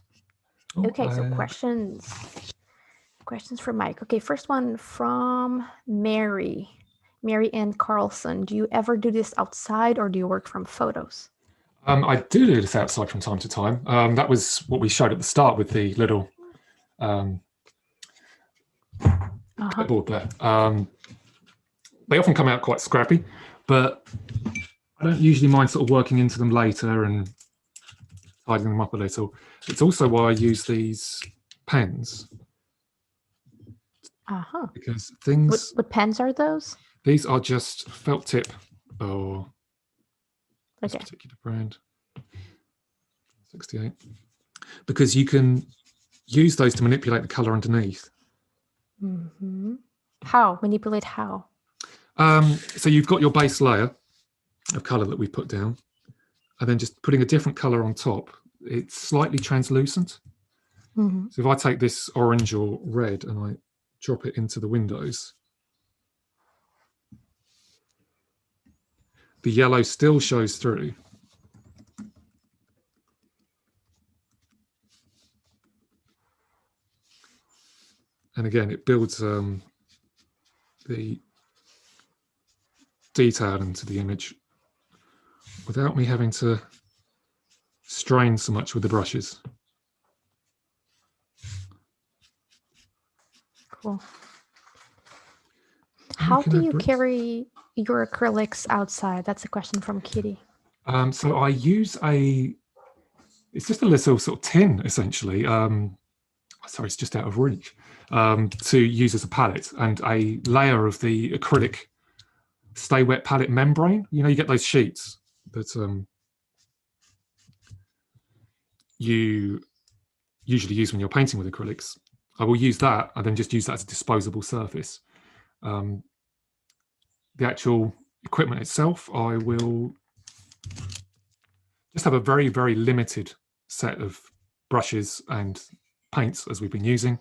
Okay, so questions for Mike. Okay, first one from Mary Ann Carlson. Do you ever do this outside, or do you work from photos?
I do this outside from time to time. That was what we showed at the start with the little clipboard there. They often come out quite scrappy, but I don't usually mind sort of working into them later and tidying them up a little. It's also why I use these pens. Because things...
What pens are those?
These are just felt tip or this particular brand, 68. Because you can use those to manipulate the colour underneath.
Mm-hmm. How? Manipulate how?
So you've got your base layer of colour that we've put down, and then just putting a different colour on top. It's slightly translucent.
Mm-hmm.
So if I take this orange or red and I drop it into the windows, the yellow still shows through. And again, it builds the detail into the image without me having to strain so much with the brushes.
Cool. How do you carry your acrylics outside? That's a question from Kitty.
So I use it's just a little sort of tin, essentially. Sorry, it's just out of reach, to use as a palette, and a layer of the acrylic stay wet palette membrane. You get those sheets that you usually use when you're painting with acrylics. I will use that and then just use that as a disposable surface. The actual equipment itself, I will just have a very, very limited set of brushes and paints as we've been using.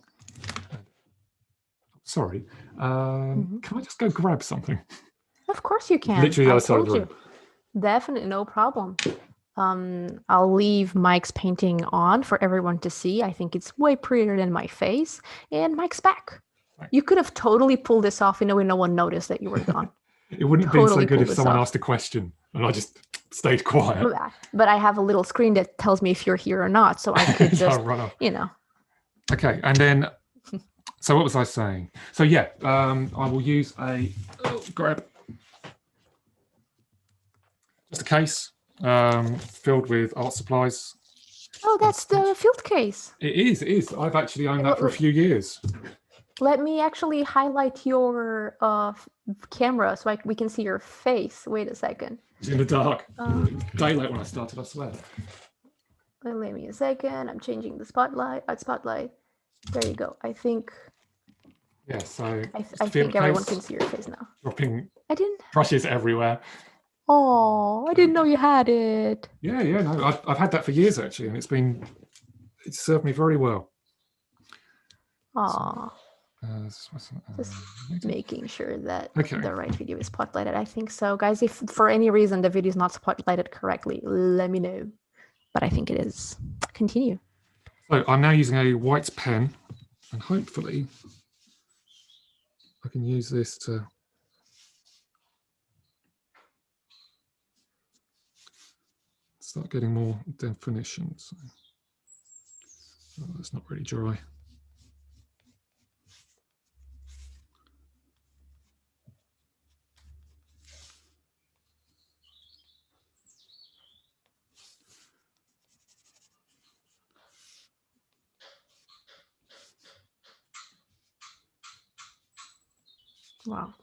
Sorry, can I just go grab something?
Of course you can.
Literally the
I
other side of
told
the room.
you. Definitely, no problem. I'll leave Mike's painting on for everyone to see. I think it's way prettier than my face. And Mike's back.
Right.
You could have totally pulled this off in a way no one noticed that you were gone.
It wouldn't have been so good if someone asked a question and I just stayed quiet.
But I have a little screen that tells me if you're here or not, so I could just,
run off.
you know.
Okay, and then, so what was I saying? So yeah, I will use a grab, just a case filled with art supplies.
Oh, that's the field case.
It is. I've actually owned that for a few years. Let
me actually highlight your camera so we can see your face. Wait a second.
It's in the dark. Daylight when I started, I swear.
Let me a second. I'm changing the spotlight. There you go. I think.
Yeah, so
I think everyone can see your face now.
Dropping brushes everywhere.
Oh, I didn't know you had it.
Yeah, no, I've had that for years actually, and it's served me very well.
Oh. Just making sure that the right video is spotlighted. I think so, guys. If for any reason the video is not spotlighted correctly, let me know. But I think it is. Continue.
So I'm now using a white pen, and hopefully I can use this to start getting more definition. So, that's not really dry.
Wow.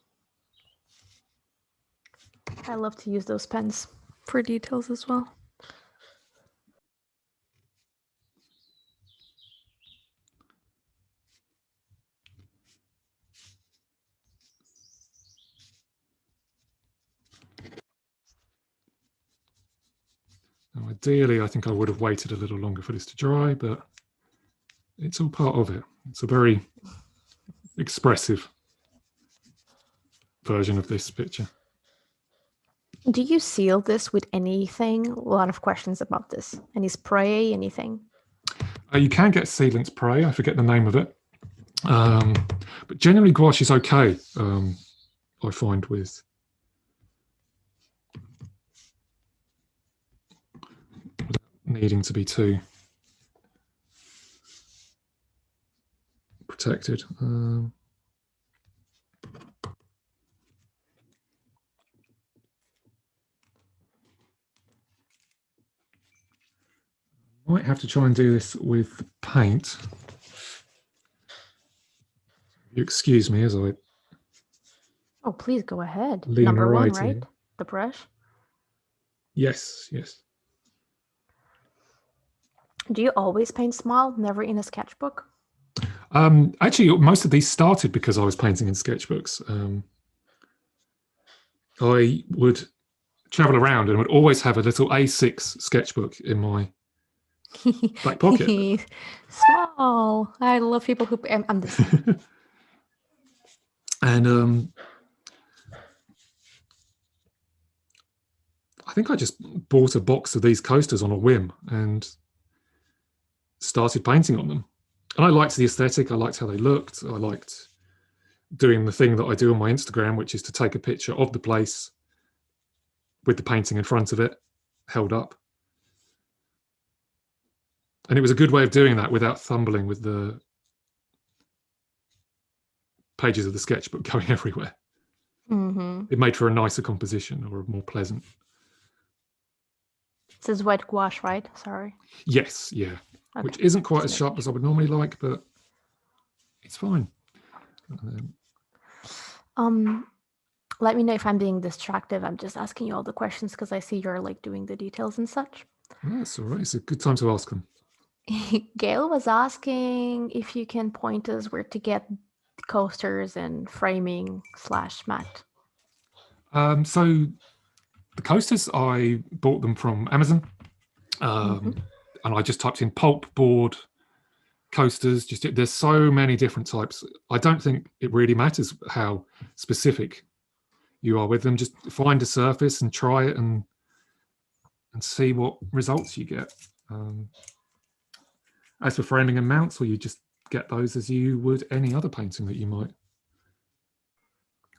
I love to use those pens for details as well.
Now, ideally, I think I would have waited a little longer for this to dry, but it's all part of it. It's a very expressive version of this picture.
Do you seal this with anything? A lot of questions about this. Any spray, anything?
You can get sealant spray. I forget the name of it. But generally, gouache is okay, I find, with needing to be too protected. Might have to try and do this with paint. You excuse me as I.
Oh, please go ahead.
Lean
Number one,
right
right?
in.
The brush.
Yes.
Do you always paint small? Never in a sketchbook?
Actually, most of these started because I was painting in sketchbooks. I would travel around and would always have a little A6 sketchbook in my back pocket.
Small. I love people who. I'm this.
And I think I just bought a box of these coasters on a whim and started painting on them. And I liked the aesthetic. I liked how they looked. I liked doing the thing that I do on my Instagram, which is to take a picture of the place with the painting in front of it, held up. And it was a good way of doing that without fumbling with the pages of the sketchbook going everywhere.
Mm-hmm.
It made for a nicer composition, or a more pleasant.
This is white gouache, right? Sorry.
Yes, yeah. Okay. Which isn't quite as sharp as I would normally like, but it's fine.
Let me know if I'm being distractive. I'm just asking you all the questions because I see you're like doing the details and such.
That's all right. It's a good time to ask them.
Gail was asking if you can point us where to get coasters and framing /matte.
So the coasters, I bought them from Amazon, and I just typed in Pulpboard coasters. There's so many different types. I don't think it really matters how specific you are with them. Just find a surface and try it and see what results you get. As for framing and mounts, well, you just get those as you would any other painting that you might.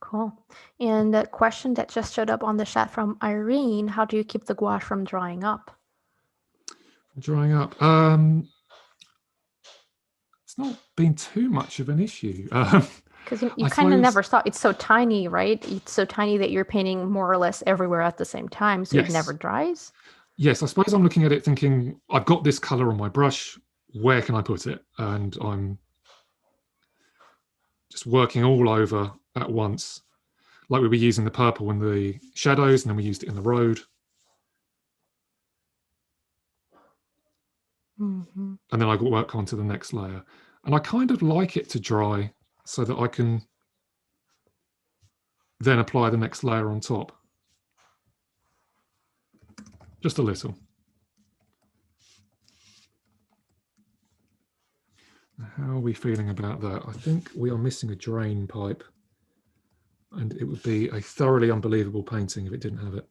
Cool. And the question that just showed up on the chat from Irene, how do you keep the gouache from drying up?
Drying up. It's not been too much of an issue.
Because you kind of never stop. It's so tiny, right? It's so tiny that you're painting more or less everywhere at the same time, so yes. It never dries?
Yes, I suppose I'm looking at it thinking, I've got this colour on my brush, where can I put it? And I'm just working all over at once. Like we were using the purple in the shadows, and then we used it in the road. And then I work on to the next layer. And I kind of like it to dry so that I can then apply the next layer on top. Just a little. How are we feeling about that? I think we are missing a drain pipe, and it would be a thoroughly unbelievable painting if it didn't have it.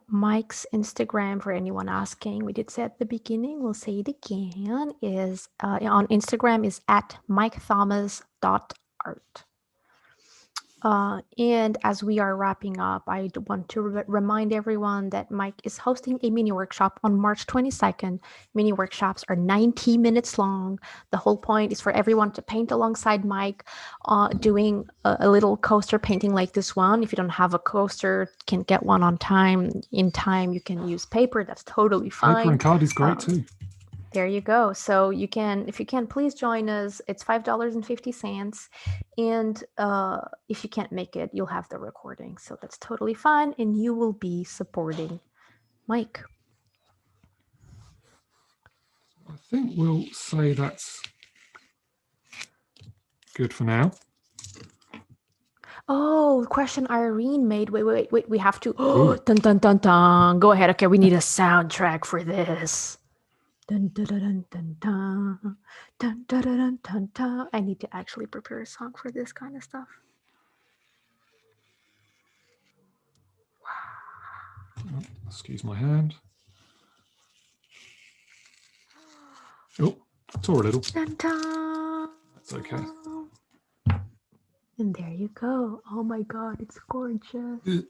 Mike's Instagram, for anyone asking, we did say at the beginning, we'll say it again, is on Instagram is at mikethomas.art. And as we are wrapping up, I want to remind everyone that Mike is hosting a mini workshop on March 22nd. Mini workshops are 90 minutes long. The whole point is for everyone to paint alongside Mike, doing a little coaster painting like this one. If you don't have a coaster, can get one on time. In time, you can use paper. That's totally fine.
Paper and card is great too.
There you go. So you can, if you can, please join us. It's $5.50. And if you can't make it, you'll have the recording. So that's totally fine. And you will be supporting Mike.
I think we'll say that's good for now.
Oh, question Irene made. Wait. We have to. Oh, dun, dun, dun, dun. Go ahead. Okay, we need a soundtrack for this. Dun, dun, dun, dun, dun, dun, dun, dun, dun, dun. I need to actually prepare a song for this kind of stuff.
Oh, excuse my hand. Oh, tore a little.
Dun, dun.
That's okay.
And there you go. Oh my God, it's gorgeous.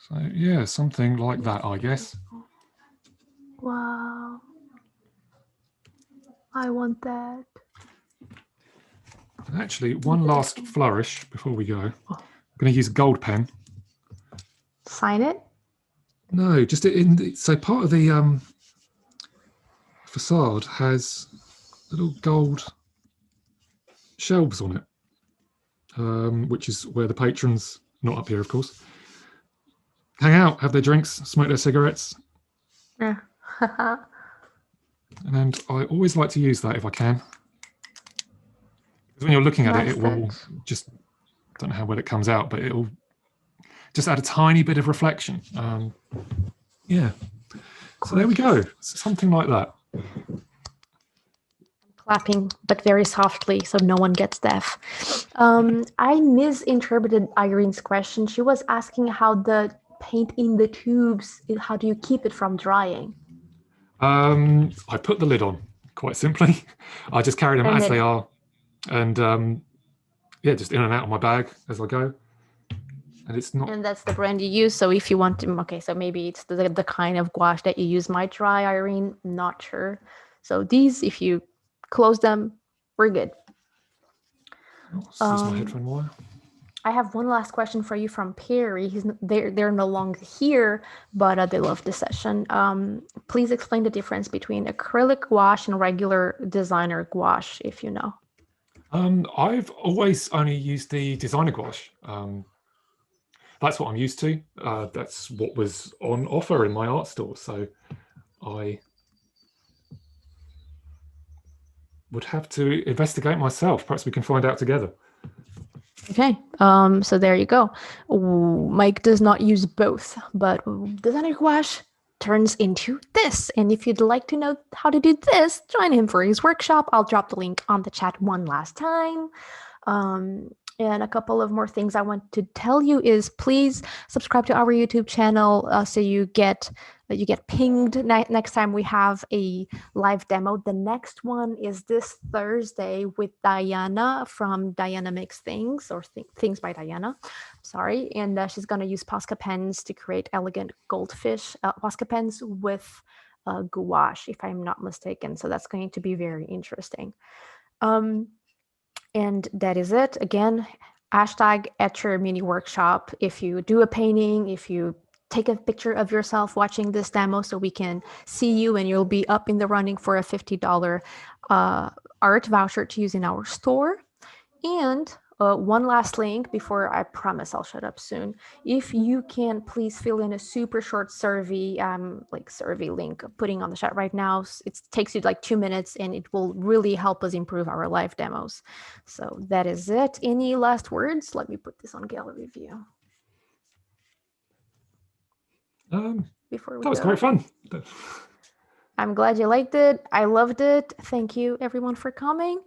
So yeah, something like that, I guess.
Wow. I want that.
Actually, one last flourish before we go. I'm going to use a gold pen.
Sign it?
No, just so part of the facade has little gold shelves on it, which is where the patrons, not up here of course, hang out, have their drinks, smoke their cigarettes.
Yeah.
And I always like to use that if I can. Because when you're looking at it will just, don't know how well it comes out, but it'll just add a tiny bit of reflection. Yeah. So there we go. Something like that.
Clapping, but very softly, so no one gets deaf. I misinterpreted Irene's question. She was asking how the paint in the tubes, how do you keep it from drying?
I put the lid on, quite simply. I just carry them as they are. And yeah, just in and out of my bag as I go. And it's not.
And that's the brand you use. So if you want to, okay, so maybe it's the kind of gouache that you use might dry, Irene. Not sure. So these, if you close them, we're good.
Oh, this is my headphone wire.
I have one last question for you from Perry. They're no longer here, but they love this session. Please explain the difference between acrylic gouache and regular designer gouache, if you know.
I've always only used the designer gouache. That's what I'm used to. That's what was on offer in my art store. So I would have to investigate myself. Perhaps we can find out together.
Okay, so there you go. Mike does not use both, but designer gouache turns into this. And if you'd like to know how to do this, join him for his workshop. I'll drop the link on the chat one last time. And a couple of more things I want to tell you is please subscribe to our YouTube channel so you get pinged next time we have a live demo. The next one is this Thursday with Diana from Diana Makes Things, or Things by Diana. Sorry, and she's going to use Posca pens to create elegant goldfish Posca pens with gouache, if I'm not mistaken. So that's going to be very interesting. And that is it. Again, hashtag Etcher mini workshop. If you do a painting, if you take a picture of yourself watching this demo so we can see you, and you'll be up in the running for a $50 art voucher to use in our store. And one last link before I promise I'll shut up soon. If you can please fill in a super short survey, survey link putting on the chat right now. It takes you like 2 minutes and it will really help us improve our live demos. So that is it. Any last words? Let me put this on gallery view. Before we
that was
go.
quite fun.
I'm glad you liked it. I loved it. Thank you everyone for coming.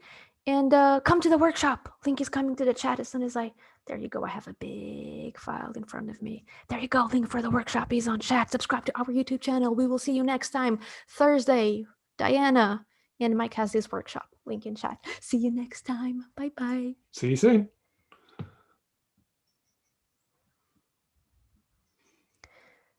And come to the workshop. Link is coming to the chat as soon as there you go. I have a big file in front of me. There you go. Link for the workshop is on chat. Subscribe to our YouTube channel. We will see you next time. Thursday, Diana and Mike has this workshop. Link in chat. See you next time. Bye-bye.
See you soon.